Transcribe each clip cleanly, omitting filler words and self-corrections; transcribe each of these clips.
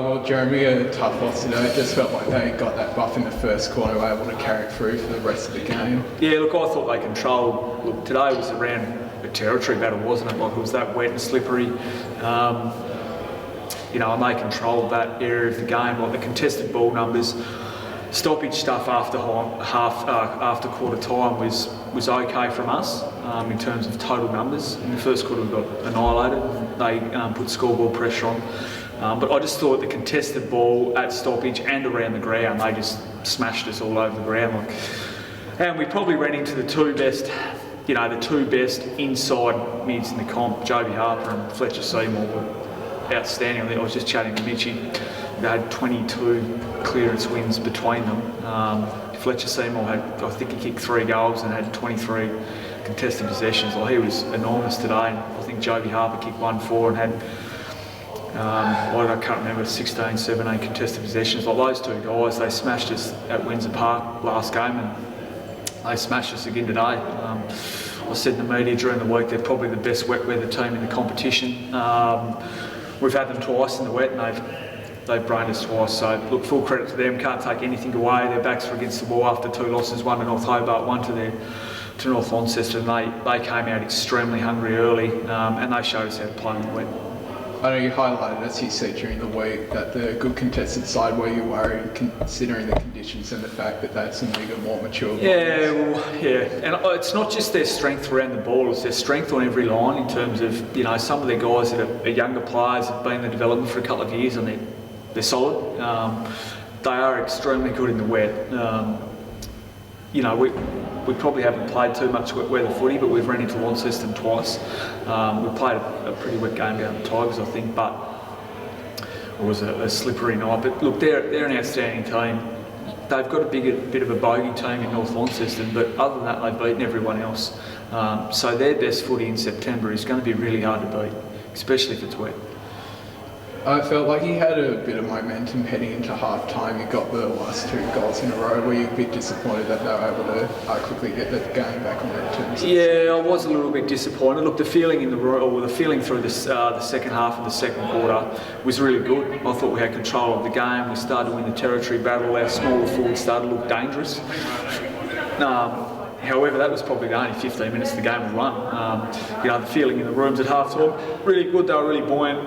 Well, Jeromey had a tough loss today. It just felt like they got that buff in the first quarter, were able to carry it through for the rest of the game. Yeah, look, I thought they controlled. Look, today was around a territory battle, wasn't it? Like, it was that wet and slippery. You know, and they controlled that area of the game. Like the contested ball numbers, stoppage stuff after quarter time was okay from us in terms of total numbers. In the first quarter, we got annihilated. They put scoreboard pressure on. But I just thought the contested ball at stoppage and around the ground, they just smashed us all over the ground. And we probably ran into the two best inside mids in the comp. Jeromey Harper and Fletcher Seymour were outstanding. I was just chatting to Mitchy. They had 22 clearance wins between them. Fletcher Seymour had, I think he kicked 3 goals and had 23 contested possessions. He was enormous today. I think Jeromey Harper kicked 1-4 and had, I can't remember, 16, 17 contested possessions. Those two guys, they smashed us at Windsor Park last game and they smashed us again today. I said in the media during the week they're probably the best wet weather team in the competition. We've had them twice in the wet and they've brained us twice, so look, full credit to them. Can't take anything away. Their backs were against the wall after 2 losses, one to North Hobart, one to North Launceston. They came out extremely hungry early and they showed us how to play in the wet. I know you highlighted, as you said during the week, that the good contested side, were you worried considering the conditions and the fact that they had some bigger, more mature players? Yeah, well, yeah, and it's not just their strength around the ball, it's their strength on every line in terms of, you know, some of their guys that are younger players, have been in the development for a couple of years and they're solid. They are extremely good in the wet. You know, we probably haven't played too much wet weather footy, but we've run into Launceston twice. We played a pretty wet game down the Tigers, I think, but it was a slippery night. But look, they're an outstanding team. They've got a bit of a bogey team in North Launceston, but other than that, they've beaten everyone else. So their best footy in September is going to be really hard to beat, especially if it's wet. I felt like he had a bit of momentum heading into half-time. He got the last 2 goals in a row. Were you a bit disappointed that they were able to quickly get the game back on their terms? Yeah, I was a little bit disappointed. Look, the feeling through the second half of the second quarter was really good. I thought we had control of the game. We started to win the territory battle. Our smaller forwards started to look dangerous. However, that was probably the only 15 minutes the game would run. You know, the feeling in the rooms at half-time, really good. They were really buoyant.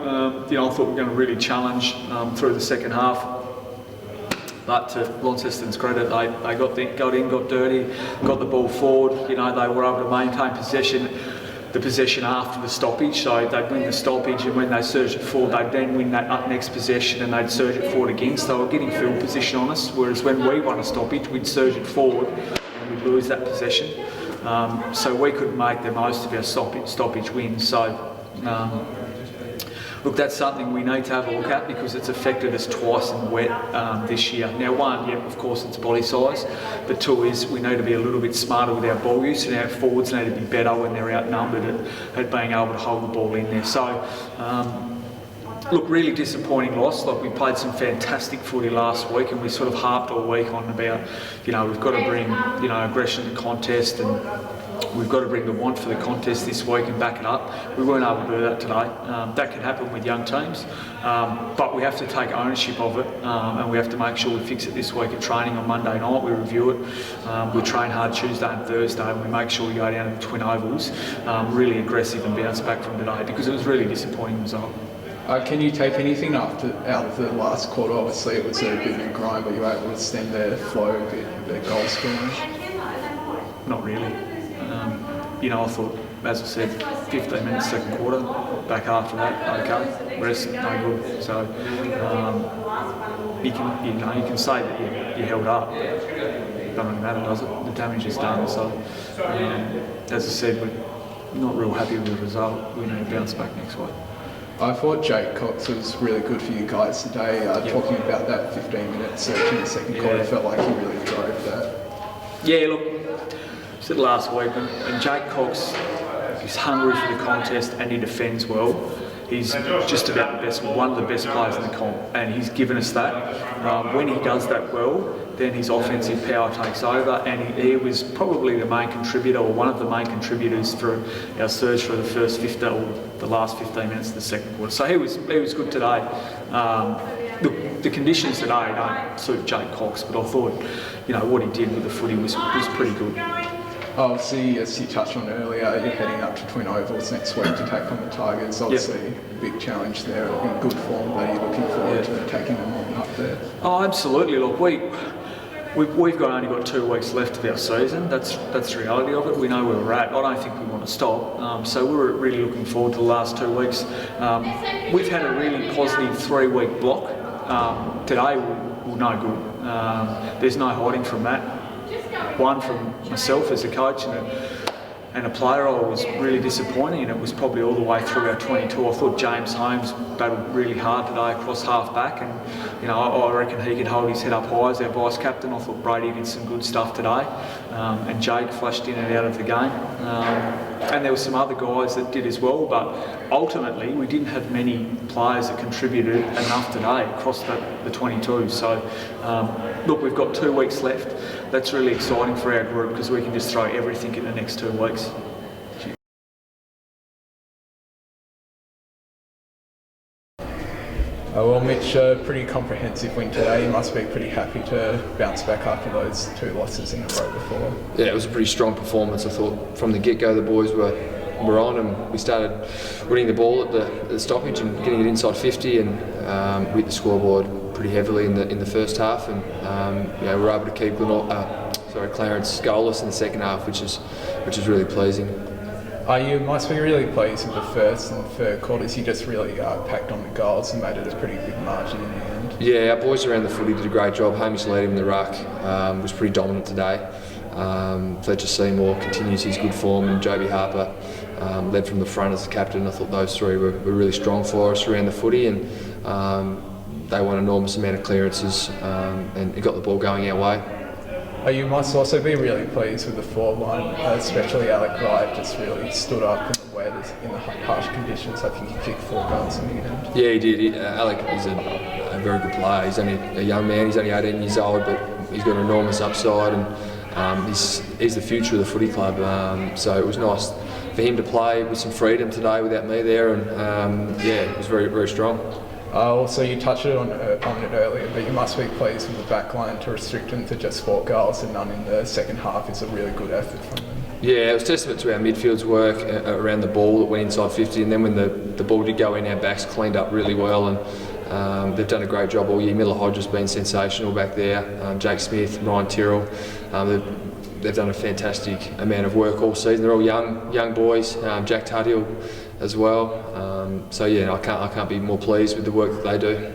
You know, I thought we were going to really challenge through the second half. But to Launceston's credit, they got dirty, got the ball forward. You know, they were able to maintain the possession after the stoppage. So they'd win the stoppage, and when they surged it forward, they'd then win that next possession and they'd surge it forward again. So they were getting field position on us. Whereas when we won a stoppage, we'd surge it forward. We'd lose that possession, so we couldn't make the most of our stoppage wins. So, look, that's something we need to have a look at because it's affected us twice in the wet this year. Now, one, yeah, of course, it's body size, but 2 is we need to be a little bit smarter with our ball use, and our forwards need to be better when they're outnumbered at being able to hold the ball in there. So, look, really disappointing loss. Like, we played some fantastic footy last week and we sort of harped all week on about, you know, we've got to bring, you know, aggression to contest and we've got to bring the want for the contest this week and back it up. We weren't able to do that today. That can happen with young teams, but we have to take ownership of it and we have to make sure we fix it this week at training on Monday night. We review it. We train hard Tuesday and Thursday and we make sure we go down to the Twin Ovals really aggressive and bounce back from today because it was a really disappointing result. Can you take anything out of the last quarter? Obviously it was a bit of a grind, but you were able to stem their flow a bit with their goal scoring. Not really. You know, I thought, as I said, 15 minutes second quarter, back after that, okay, rest, no good. So you can say that you held up. It doesn't really matter, does it? The damage is done. So as I said, we're not real happy with the result. We need to bounce back next week. I thought Jake Cox was really good for you guys today. Talking about that 15-minute surge in the second quarter, felt like he really drove that. Yeah, look, I said last week, when Jake Cox is hungry for the contest and he defends well, he's just about the best, one of the best players in the comp, and he's given us that. When he does that well, then his offensive power takes over, and he was probably the main contributor, or one of the main contributors for our surge for the last 15 minutes of the second quarter. So he was good today. the conditions today don't suit Jake Cox, but I thought, what he did with the footy was pretty good. Obviously, as you touched on earlier, you're heading up to Twin Ovals next week to take on the Tigers. Obviously, a big challenge there. In good form, but are you looking forward to taking them on up there? Oh, absolutely. Look, we've only got 2 weeks left of our season. That's the reality of it. We know where we're at. I don't think we want to stop. So we're really looking forward to the last 2 weeks. We've had a really positive 3-week block. Today will no good. There's no hiding from that. One, from myself as a coach and a player, I was really disappointing, and it was probably all the way through our 22. I thought James Holmes battled really hard today across half back, and I reckon he could hold his head up high as our vice captain. I thought Brady did some good stuff today, and Jake flashed in and out of the game, and there were some other guys that did as well. But ultimately, we didn't have many players that contributed enough today across the 22. So look, we've got 2 weeks left. That's really exciting for our group because we can just throw everything in the next 2 weeks. Well, Mitch, pretty comprehensive win today. You must be pretty happy to bounce back after those 2 losses in a row before. Yeah, it was a pretty strong performance. I thought from the get-go the boys were on, and we started winning the ball at the stoppage and getting it inside 50, and we hit the scoreboard pretty heavily in the first half, and we were able to keep Clarence goalless in the second half, which is really pleasing. You must be really pleased with the first and third quarters. You just really packed on the goals and made it a pretty big margin in the end. Yeah, our boys around the footy did a great job. Hamish led him in the ruck, was pretty dominant today. Fletcher Seymour continues his good form, and Jeromey Harper led from the front as the captain. I thought those three were really strong for us around the footy, and they won an enormous amount of clearances and it got the ball going our way. You must also be really pleased with the forward line, especially Alec Wright just really stood up in the wet in the harsh conditions. I think he kicked 4 goals in the end. Yeah, he did. Alec is a very good player. He's only a young man, he's only 18 years old, but he's got an enormous upside, and he's the future of the footy club. So it was nice for him to play with some freedom today without me there, and it was very, very strong. Also, you touched on it earlier, but you must be pleased with the back line to restrict them to just 4 goals and none in the second half is a really good effort from them. Yeah, it was testament to our midfield's work around the ball that went inside 50, and then when the ball did go in, our backs cleaned up really well, and they've done a great job all year. Miller Hodge has been sensational back there, Jake Smith, Ryan Tyrrell. They've done a fantastic amount of work all season. They're all young boys, Jack Tuthill as well. I can't be more pleased with the work that they do.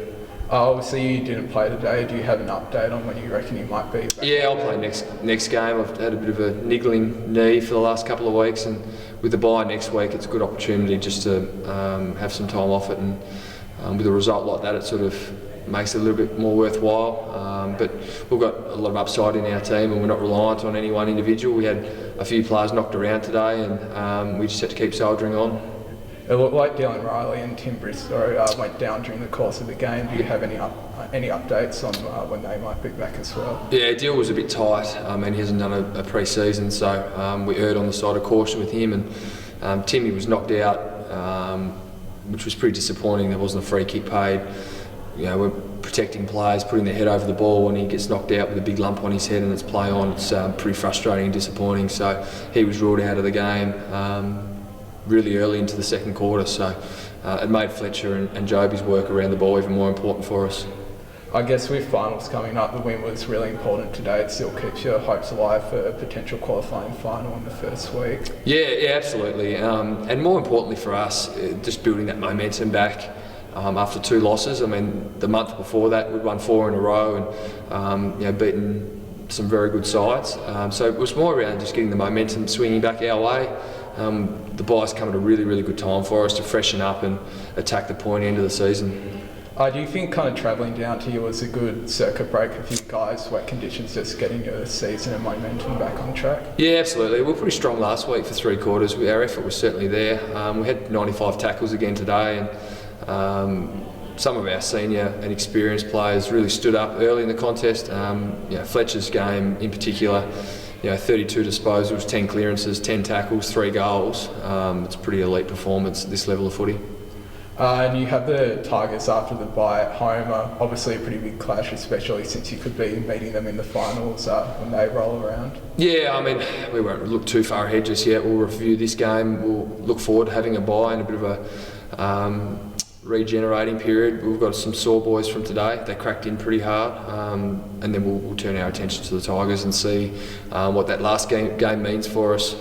Obviously you didn't play today. Do you have an update on when you reckon you might be back? Yeah, I'll play next game. I've had a bit of a niggling knee for the last couple of weeks, and with the bye next week it's a good opportunity just to have some time off it, and with a result like that it sort of makes it a little bit more worthwhile. But we've got a lot of upside in our team, and we're not reliant on any one individual. We had a few players knocked around today, and we just had to keep soldiering on. It looked like Dylan Riley and Tim Bristow went down during the course of the game. Do you have any updates on when they might be back as well? Yeah, Dill was a bit tight, and he hasn't done a pre-season, so we erred on the side of caution with him. And Timmy was knocked out, which was pretty disappointing. There wasn't a free kick paid. We're protecting players, putting their head over the ball, and he gets knocked out with a big lump on his head and it's play on. It's pretty frustrating and disappointing. So he was ruled out of the game really early into the second quarter. So it made Fletcher and Joby's work around the ball even more important for us. I guess with finals coming up, the win was really important today. It still keeps your hopes alive for a potential qualifying final in the first week. Yeah, absolutely. And more importantly for us, just building that momentum back. After 2 losses, I mean, the month before that we'd won 4 in a row and beaten some very good sides. So it was more around just getting the momentum swinging back our way. The bye's come at a really, really good time for us to freshen up and attack the pointy end of the season. Do you think kind of travelling down to you was a good circuit breaker for you guys, wet conditions, just getting your season and momentum back on track? Yeah, absolutely. We were pretty strong last week for 3 quarters. Our effort was certainly there. We had 95 tackles again today, and some of our senior and experienced players really stood up early in the contest. Fletcher's game in particular, 32 disposals, 10 clearances, 10 tackles, 3 goals. It's a pretty elite performance at this level of footy. And you have the Tigers after the bye at home. Obviously a pretty big clash, especially since you could be meeting them in the finals when they roll around. Yeah, I mean, we won't look too far ahead just yet. We'll review this game. We'll look forward to having a bye and a bit of a regenerating period. We've got some sore boys from today. They cracked in pretty hard, and then we'll turn our attention to the Tigers and see what that last game means for us.